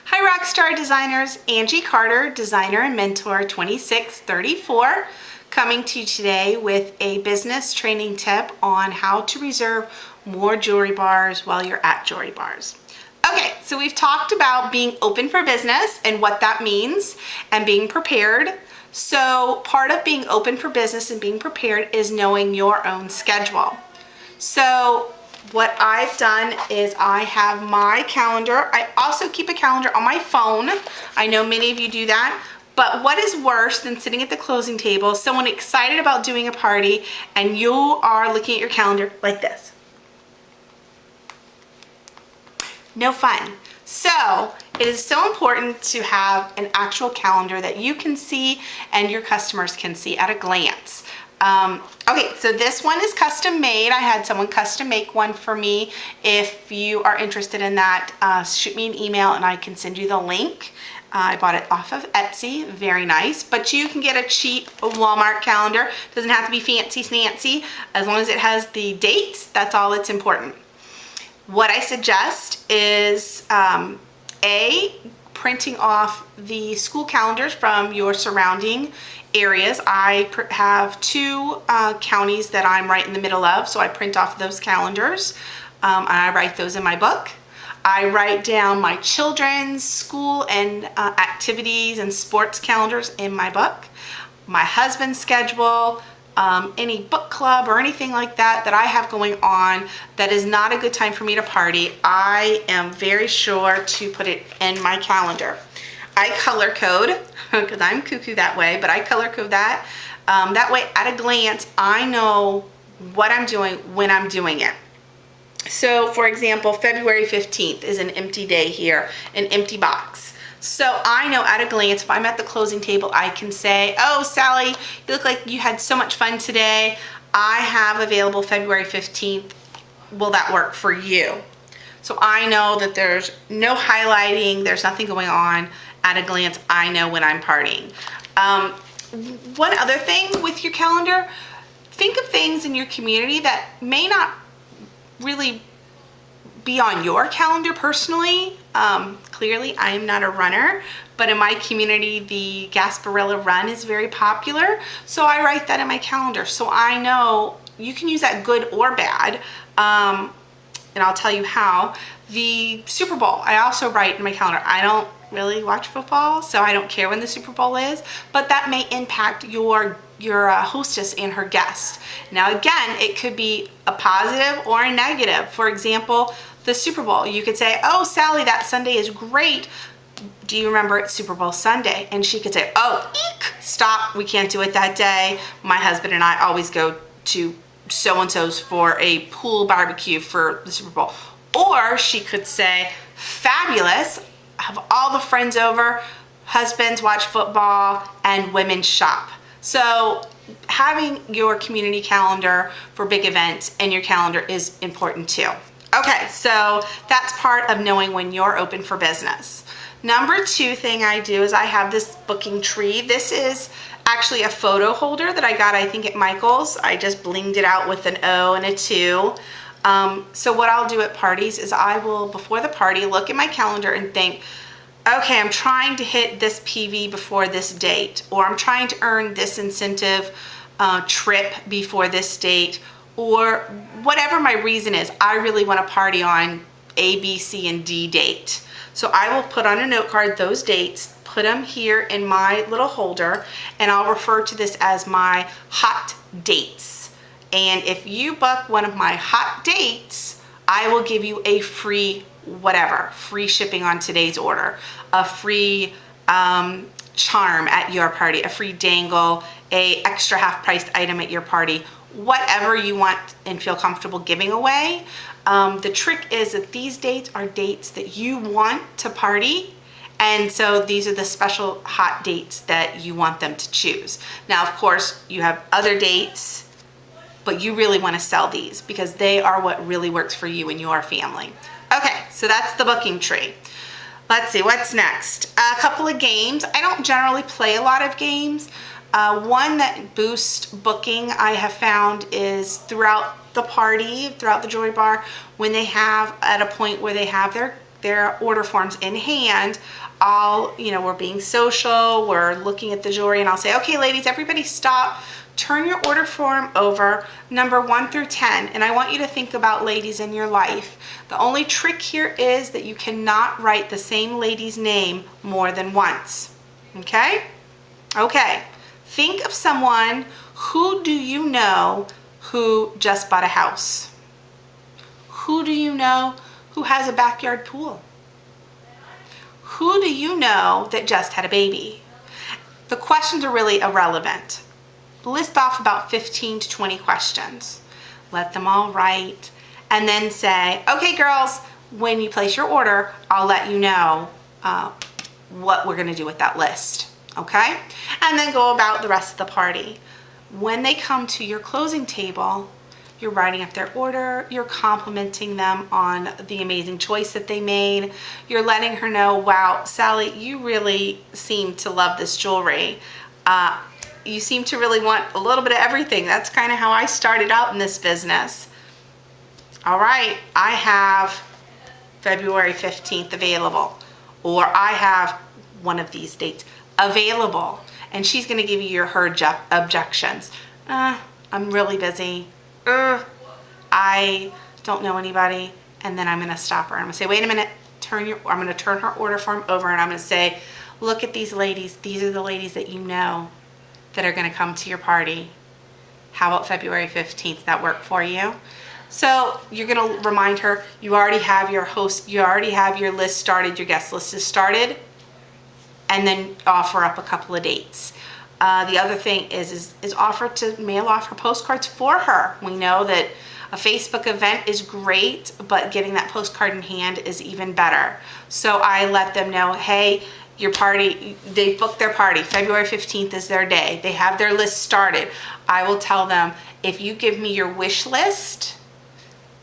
Hi Rockstar Designers, Angie Carter, Designer and Mentor 2634, coming to you today with a business training tip on how to reserve more jewelry bars while you're at jewelry bars. Okay, so we've talked about being open for business and what that means and being prepared. So part of being open for business and being prepared is knowing your own schedule. So what I've done is I have my calendar. I also keep a calendar on my phone. I know many of you do that, but what is worse than sitting at the closing table, someone excited about doing a party, and you are looking at your calendar like this? No fun. So it is so important to have an actual calendar that you can see and your customers can see at a glance. Okay, so this one is custom made. I had someone custom make one for me. If you are interested in that, shoot me an email and I can send you the link. I bought it off of Etsy, very nice. But you can get a cheap Walmart calendar. Doesn't have to be fancy snancy. As long as it has the dates, that's all that's important. What I suggest is printing off the school calendars from your surrounding areas. I have two counties that I'm right in the middle of, so I print off those calendars. And I write those in my book. I write down my children's school and activities and sports calendars in my book. My husband's schedule, any book club or anything like that I have going on that is not a good time for me to party, I am very sure to put it in my calendar. I color code, because I'm cuckoo that way, but I color code that. That way, at a glance, I know what I'm doing when I'm doing it. So, for example, February 15th is an empty day here, an empty box. So I know at a glance, if I'm at the closing table, I can say, oh, Sally, you look like you had so much fun today. I have available February 15th. Will that work for you? So I know that there's no highlighting, there's nothing going on. At a glance, I know when I'm partying. One other thing with your calendar, think of things in your community that may not really be on your calendar personally. Clearly, I am not a runner, but in my community, the Gasparilla Run is very popular. So I write that in my calendar. So I know you can use that good or bad. And I'll tell you how. The Super Bowl, I also write in my calendar. I don't really watch football, so I don't care when the Super Bowl is, but that may impact your hostess and her guest. Now again, it could be a positive or a negative. For example, the Super Bowl, you could say, oh, Sally, that Sunday is great. Do you remember it's Super Bowl Sunday? And she could say, oh, eek, stop, we can't do it that day. My husband and I always go to so-and-so's for a pool barbecue for the Super Bowl. Or she could say, fabulous, have all the friends over, husbands watch football, and women shop. So having your community calendar for big events in your calendar is important too. Okay, so that's part of knowing when you're open for business. Number two thing I do is I have this booking tree. This is actually a photo holder that I got, I think, at Michael's. I just blinged it out with an O and a 2. So what I'll do at parties is I will, before the party, look at my calendar and think, okay, I'm trying to hit this PV before this date, or I'm trying to earn this incentive trip before this date, or whatever my reason is. I really want to party on A, B, C, and D date. So I will put on a note card those dates, put them here in my little holder, and I'll refer to this as my hot dates. And if you book one of my hot dates, I will give you a free whatever, free shipping on today's order, a free charm at your party, a free dangle, a extra half-priced item at your party, whatever you want and feel comfortable giving away. The trick is that these dates are dates that you want to party, and so these are the special hot dates that you want them to choose. Now, of course, you have other dates, but you really want to sell these because they are what really works for you and your family. Okay, so that's the booking tree. Let's see, what's next? A couple of games. I don't generally play a lot of games. One that boosts booking I have found is throughout the party, throughout the jewelry bar, when they have at a point where they have their their order forms in hand, we're being social, we're looking at the jewelry, and I'll say, okay, ladies, everybody stop, turn your order form over, number 1 through 10, and I want you to think about ladies in your life. The only trick here is that you cannot write the same lady's name more than once, okay? Okay, think of someone. Who do you know who just bought a house? Who do you know who has a backyard pool? Who do you know that just had a baby? The questions are really irrelevant. List off about 15 to 20 questions. Let them all write, and then say, okay, girls, when you place your order, I'll let you know what we're going to do with that list, okay? And then go about the rest of the party. When they come to your closing table, you're writing up their order, you're complimenting them on the amazing choice that they made, you're letting her know, wow, Sally, you really seem to love this jewelry. You seem to really want a little bit of everything. That's kind of how I started out in this business. All right, I have February 15th available, or I have one of these dates available, and she's going to give you her objections. I'm really busy. I don't know anybody. And then I'm going to stop her. I'm going to say, wait a minute, I'm going to turn her order form over, and I'm going to say, look at these ladies. These are the ladies that you know that are going to come to your party. How about February 15th? That work for you? So you're going to remind her, you already have your list started, your guest list is started, and then offer up a couple of dates. The other thing is offer to mail off her postcards for her. We know that a Facebook event is great, but getting that postcard in hand is even better. So I let them know, hey, your party, they've booked their party. February 15th is their day. They have their list started. I will tell them, if you give me your wish list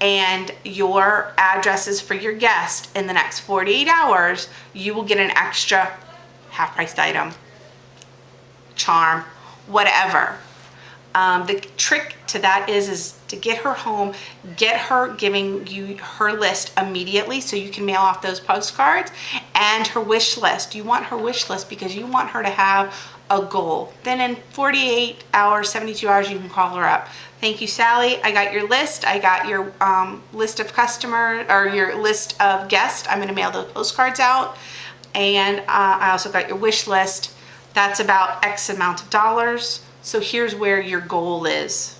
and your addresses for your guest in the next 48 hours, you will get an extra half-priced item, charm, whatever. The trick to that is to get her home, get her giving you her list immediately so you can mail off those postcards, and her wish list. You want her wish list because you want her to have a goal. Then in 48 hours, 72 hours, you can call her up. Thank you, Sally. I got your list. I got your list of customers, or your list of guests. I'm going to mail those postcards out. And I also got your wish list. That's about X amount of dollars. So here's where your goal is.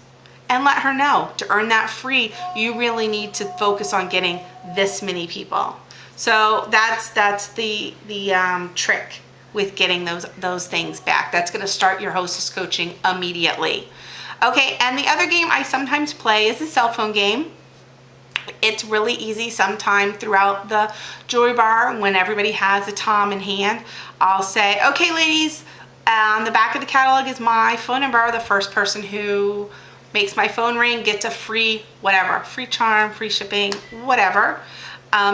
And let her know, to earn that free, you really need to focus on getting this many people. So that's the trick with getting those things back. That's going to start your hostess coaching immediately. Okay, and the other game I sometimes play is a cell phone game. It's really easy. Sometime throughout the jewelry bar, when everybody has a tom in hand, I'll say, okay, ladies, on the back of the catalog is my phone number. The first person who makes my phone ring gets a free whatever, free charm, free shipping, whatever.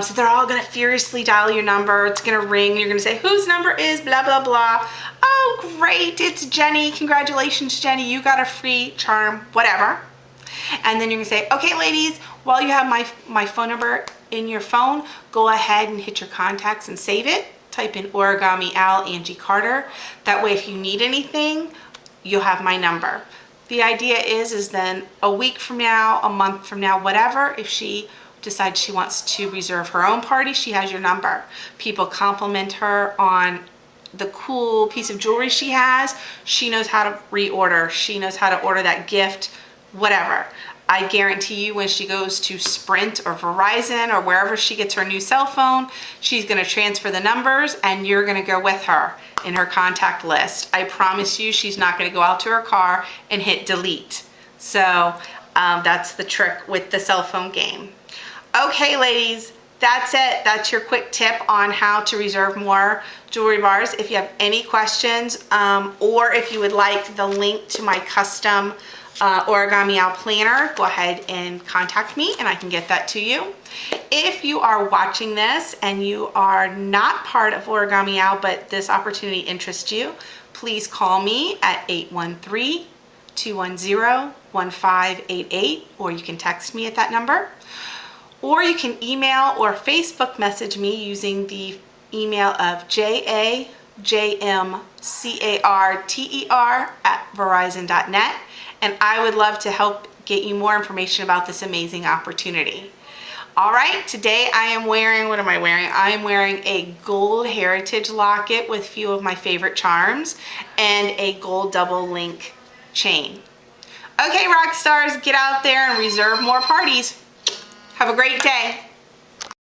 So they're all going to furiously dial your number. It's going to ring. You're going to say, whose number is blah, blah, blah. Oh, great. It's Jenny. Congratulations, Jenny. You got a free charm, whatever. And then you're going to say, okay, ladies, while you have my phone number in your phone, go ahead and hit your contacts and save it. Type in Origami Al Angie Carter. That way, if you need anything, you'll have my number. The idea is then a week from now, a month from now, whatever, if she decides she wants to reserve her own party, she has your number. People compliment her on the cool piece of jewelry she has. She knows how to reorder. She knows how to order that gift, whatever. I guarantee you when she goes to Sprint or Verizon or wherever she gets her new cell phone, she's going to transfer the numbers and you're going to go with her in her contact list. I promise you she's not going to go out to her car and hit delete. So that's the trick with the cell phone game. Okay, ladies, that's it. That's your quick tip on how to reserve more jewelry bars. If you have any questions or if you would like the link to my custom Origami Al planner, go ahead and contact me and I can get that to you. If you are watching this and you are not part of Origami Al but this opportunity interests you, please call me at 813-210-1588 or you can text me at that number. Or you can email or Facebook message me using the email of jajmcarter@verizon.net, and I would love to help get you more information about this amazing opportunity. All right, today I am wearing, what am I wearing? I am wearing a gold heritage locket with a few of my favorite charms and a gold double link chain. Okay, rock stars, get out there and reserve more parties. Have a great day.